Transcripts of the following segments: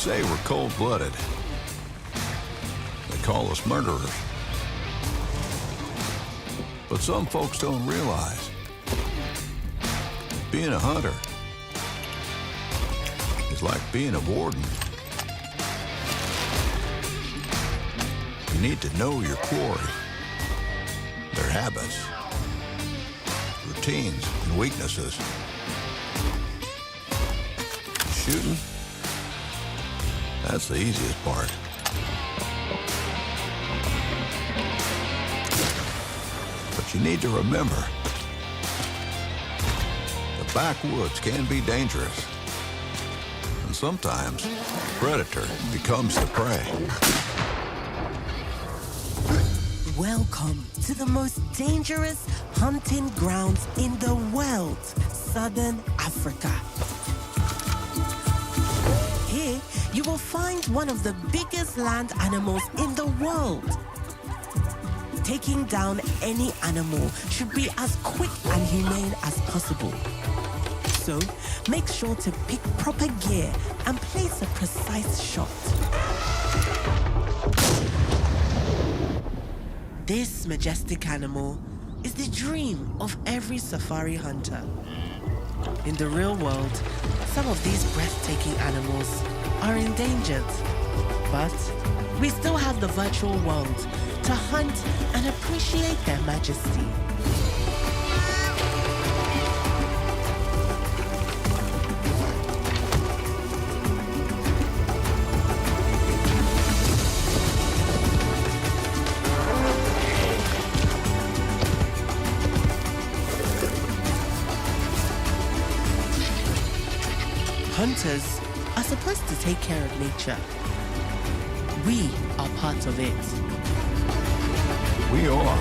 say we're cold-blooded. They call us murderers. But some folks don't realize being a hunter is like being a warden. You need to know your quarry, their habits, routines, and weaknesses. Shooting, that's the easiest part. But you need to remember, the backwoods can be dangerous. And sometimes, the predator becomes the prey. Welcome to the most dangerous hunting grounds in the world, Southern Africa. Here, you will find one of the biggest land animals in the world. Taking down any animal should be as quick and humane as possible. So, make sure to pick proper gear and place a precise shot. This majestic animal is the dream of every safari hunter. In the real world, some of these breathtaking animals are endangered. But we still have the virtual world to hunt and appreciate their majesty. Hunters are supposed to take care of nature. We are part of it. We are.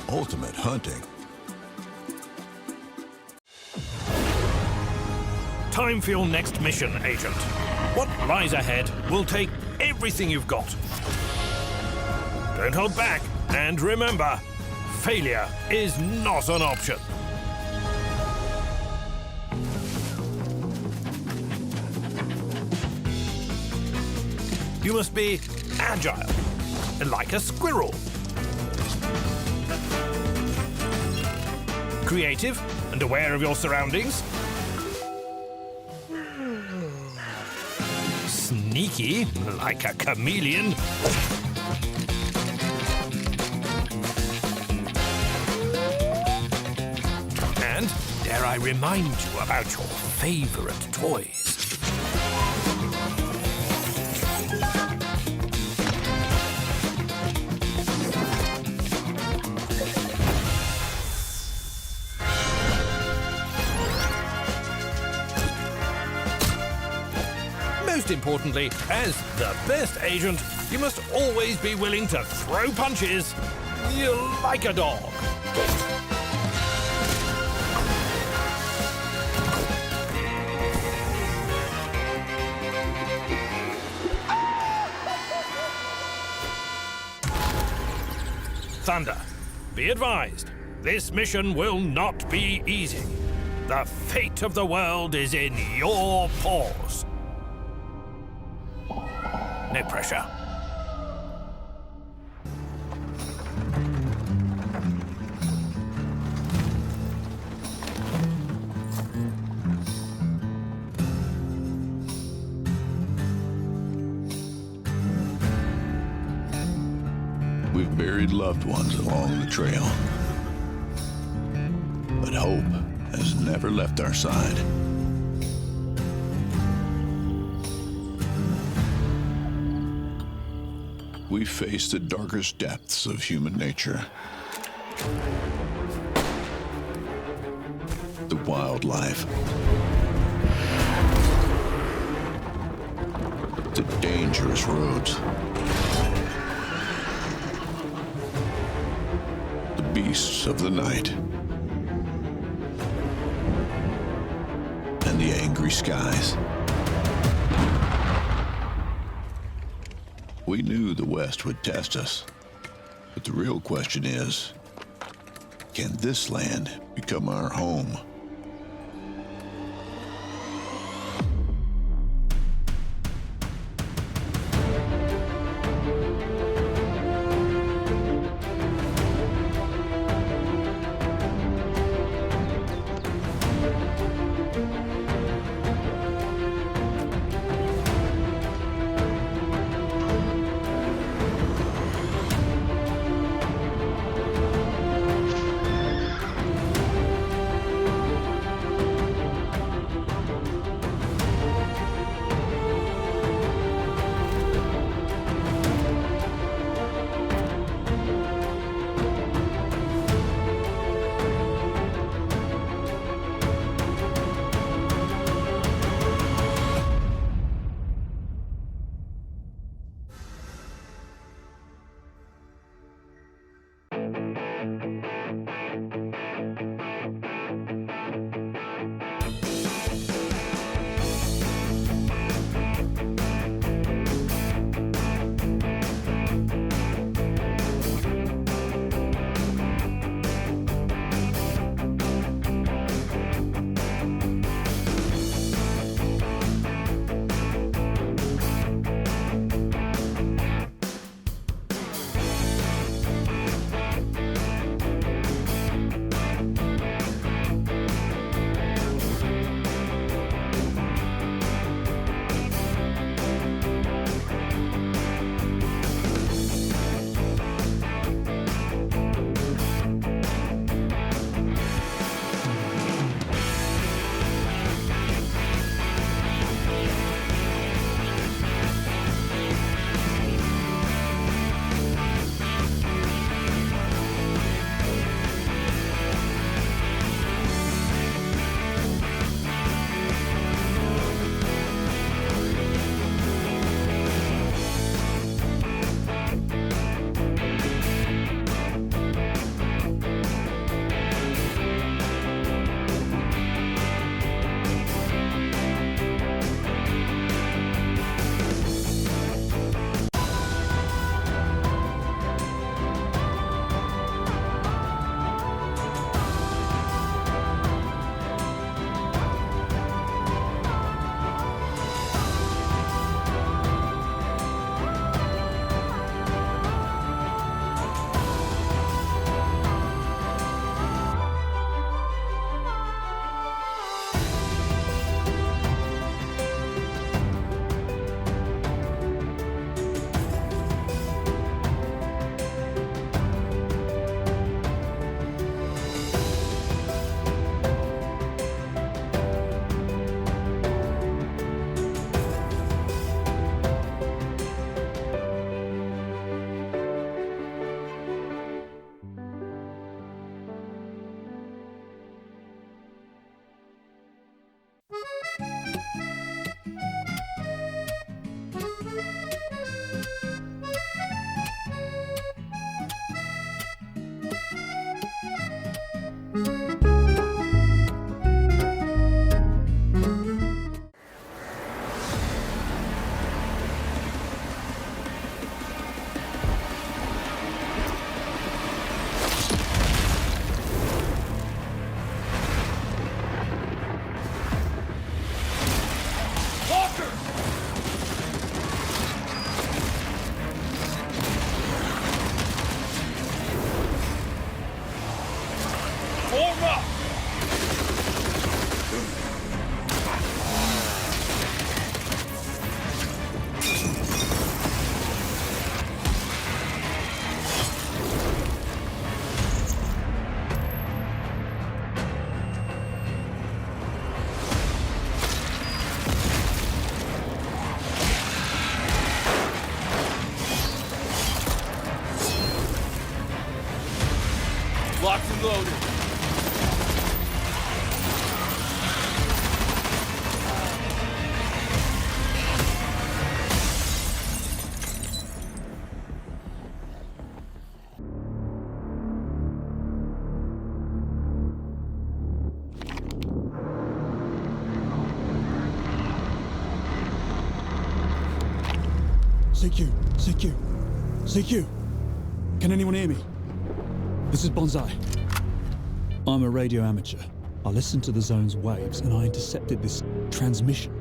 Ultimate hunting. Time for your next mission, Agent. What lies ahead will take everything you've got. Don't hold back, and remember, failure is not an option. You must be agile, like a squirrel. Creative and aware of your surroundings. Sneaky, like a chameleon. And dare I remind you about your favorite toys. Most importantly, as the best agent, you must always be willing to throw punches. You like a dog. Thunder, be advised, this mission will not be easy. The fate of the world is in your paws. No pressure. We've buried loved ones along the trail. But hope has never left our side. We face the darkest depths of human nature. The wildlife. The dangerous roads. The beasts of the night. And the angry skies. We knew the West would test us, but the real question is, can this land become our home? Reloading. CQ, CQ, CQ. Can anyone hear me? This is Bonsai. I'm a radio amateur. I listened to the zone's waves and I intercepted this transmission.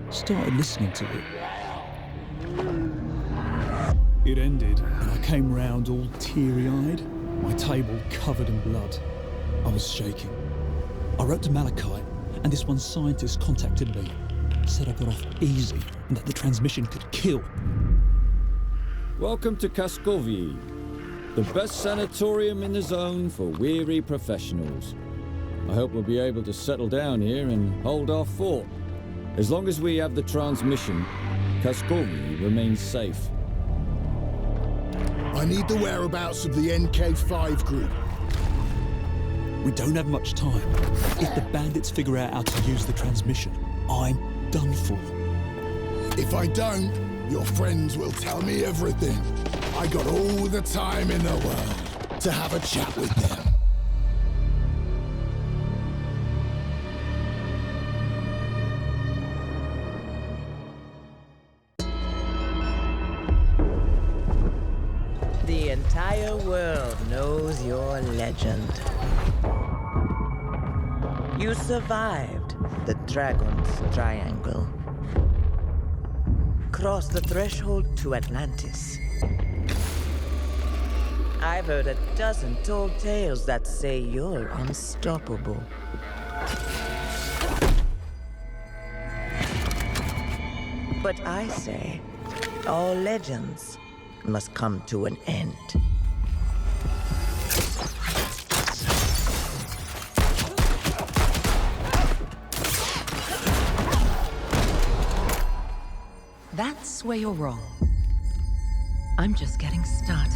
Started listening to it. It ended and I came round all teary-eyed, my table covered in blood. I was shaking. I wrote to Malachite and this one scientist contacted me. Said I got off easy and that the transmission could kill. Welcome to Kaskovi, the best sanatorium in the zone for weary professionals. I hope we'll be able to settle down here and hold our fort. As long as we have the transmission, Kaskovi remains safe. I need the whereabouts of the NK5 group. We don't have much time. If the bandits figure out how to use the transmission, I'm done for. If I don't, your friends will tell me everything. I got all the time in the world to have a chat with them. The entire world knows your legend. You survived the Dragon's Triangle. Crossed the threshold to Atlantis. I've heard a dozen told tales that say you're unstoppable. But I say, all legends must come to an end. That's where you're wrong. I'm just getting started.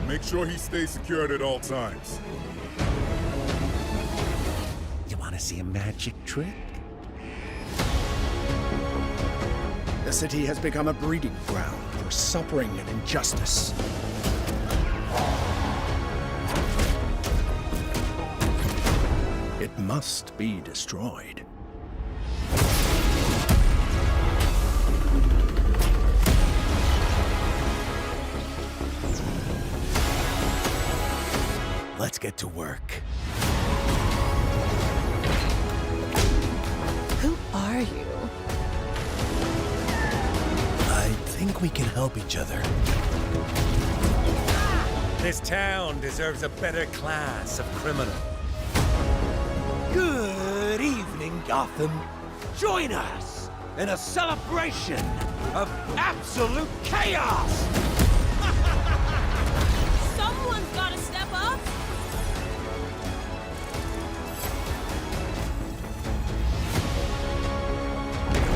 Make sure he stays secured at all times. You want to see a magic trick? The city has become a breeding ground for suffering and injustice. It must be destroyed. Let's get to work. Who are you? I think we can help each other. This town deserves a better class of criminal. Good evening, Gotham. Join us in a celebration of absolute chaos! Someone's gotta step up!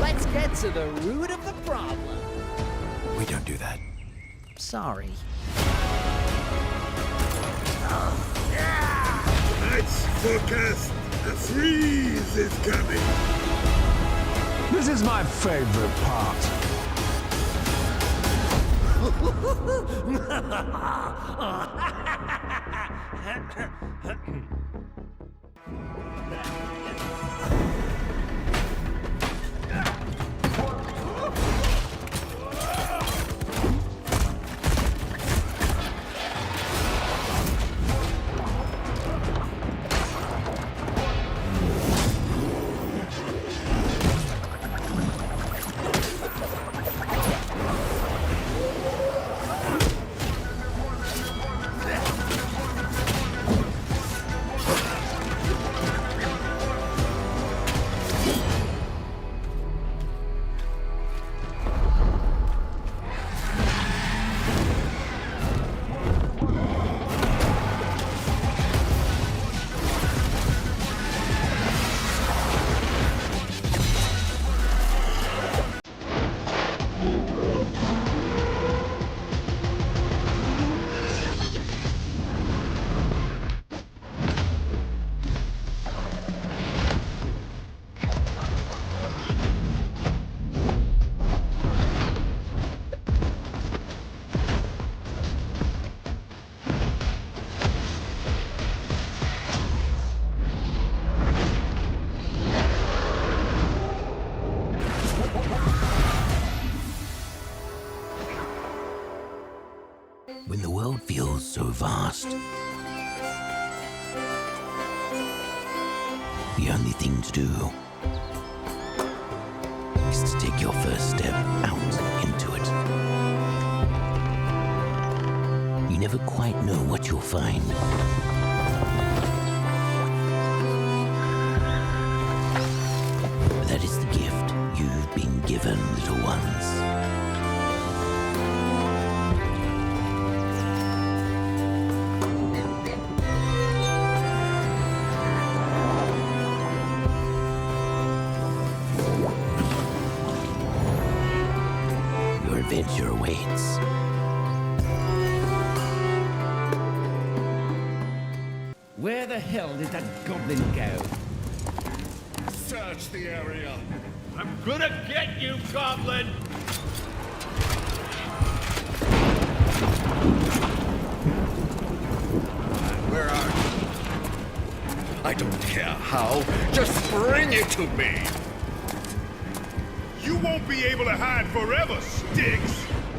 Let's get to the root of the problem. We don't do that. Sorry. Let's focus. The freeze is coming. This is my favorite part. When the world feels so vast, the only thing to do is to take your first step out into it. You never quite know what you'll find. But that is the gift you've been given, little ones. Adventure awaits. Where the hell did that goblin go? Search the area. I'm gonna get you, Goblin! Where are you? I don't care how. Just bring it to me. You won't be able to hide forever, Styx!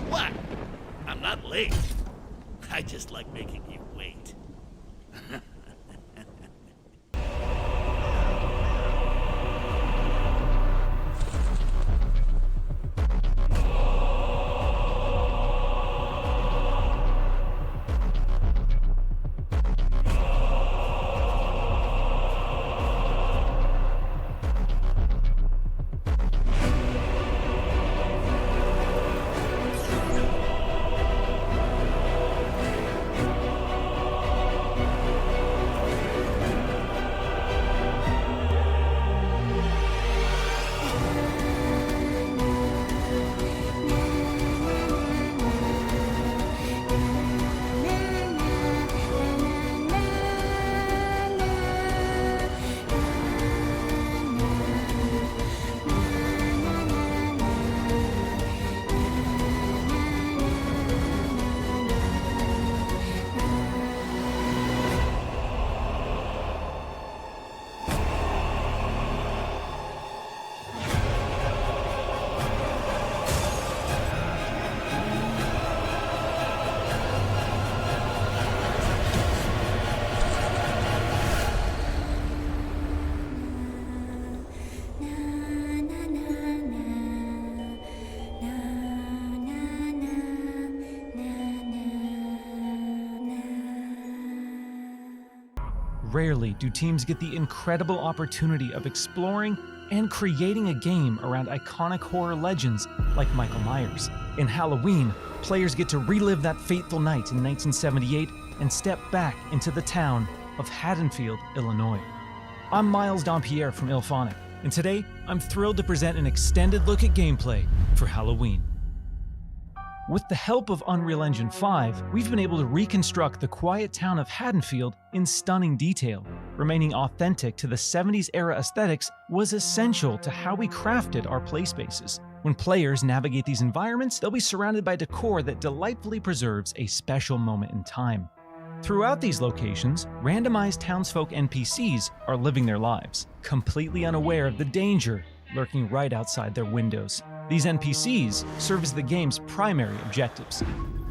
What? I'm not late. I just like making you wait. Rarely do teams get the incredible opportunity of exploring and creating a game around iconic horror legends like Michael Myers. In Halloween, players get to relive that fateful night in 1978 and step back into the town of Haddonfield, Illinois. I'm Miles Dompierre from IllFonic, and today I'm thrilled to present an extended look at gameplay for Halloween. With the help of Unreal Engine 5, we've been able to reconstruct the quiet town of Haddonfield in stunning detail. Remaining authentic to the 70s era aesthetics was essential to how we crafted our play spaces. When players navigate these environments, they'll be surrounded by decor that delightfully preserves a special moment in time. Throughout these locations, randomized townsfolk NPCs are living their lives, completely unaware of the danger lurking right outside their windows. These NPCs serve as the game's primary objectives.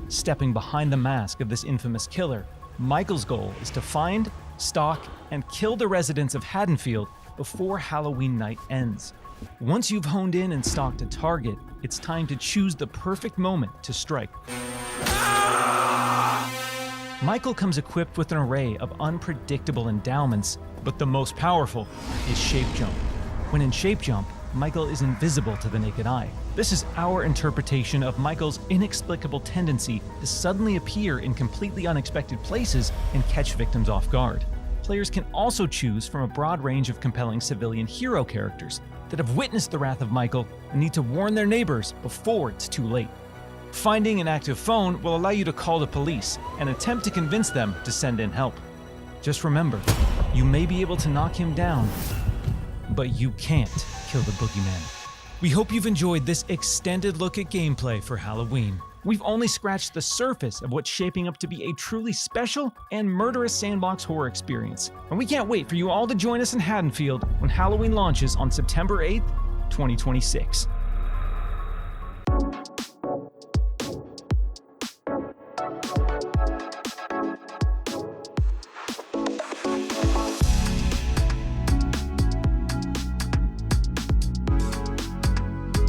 Stepping behind the mask of this infamous killer, Michael's goal is to find, stalk, and kill the residents of Haddonfield before Halloween night ends. Once you've honed in and stalked a target, it's time to choose the perfect moment to strike. Michael comes equipped with an array of unpredictable endowments, but the most powerful is Shape Jump. When in Shape Jump, Michael is invisible to the naked eye. This is our interpretation of Michael's inexplicable tendency to suddenly appear in completely unexpected places and catch victims off guard. Players can also choose from a broad range of compelling civilian hero characters that have witnessed the wrath of Michael and need to warn their neighbors before it's too late. Finding an active phone will allow you to call the police and attempt to convince them to send in help. Just remember, you may be able to knock him down, but you can't kill the boogeyman. We hope you've enjoyed this extended look at gameplay for Halloween. We've only scratched the surface of what's shaping up to be a truly special and murderous sandbox horror experience. And we can't wait for you all to join us in Haddonfield when Halloween launches on September 8th, 2026.